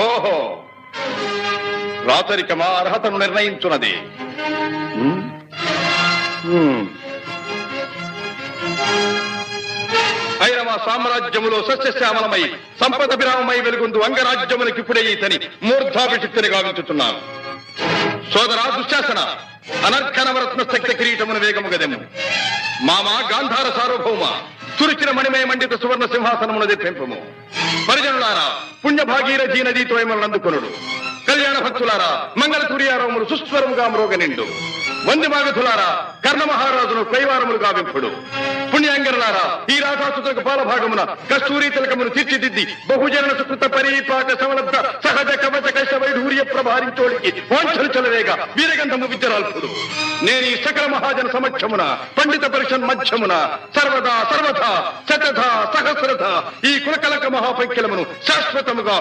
ఓహో, రాచరికమా అర్హతను నిర్ణయించున్నది. ఐరవ సామ్రాజ్యములో సస్యశ్యామలమై సంపద విరామమై వెలుగొందు అంగరాజ్యములకిప్పుడే ఈతని మూర్ధాభిషిక్తిని గావించుతున్నాను. సోదరా దుశ్శాసన, అనర్ఘనవరత్న శక్తి కిరీటమును వేగము గదెము. మామా గాంధార సార్వభౌమ, తురిచిన మణిమయ మండిత సువర్ణ సింహాసనమును తెప్పింపము. పరిజనులారా, పుణ్య భాగీరథీ నదీతో అందుకొనుడు. కళ్యాణ భక్తులారా, మంగళ తుర్యారవములు సుస్వరముగా మ్రోగనిండు. వంది మాగధులారా, కర్ణ మహారాజును కైవారములు గావింపుడు. పుణ్యాంగరులారా, ఈ రాధాసుతులకు పాలభాగమున కస్తూరి తిలకమును తీర్చిదిద్ది బహుజన సుకృత పరీపాక సమలబ్ధ సహజ కవచ కైశ వైఢూర్య ప్రభారించోడికి వాంఛలు చలవేగా వీరగంధము విద్యరాల్పుడు. నేను ఈ సకల మహాజన సమక్షమున పండిత పరిషన్ మధ్యమున సర్వదా సర్వథా శతథ సహస్రథ ఈ కులకలక మహాపైక్యలమును శాశ్వతముగా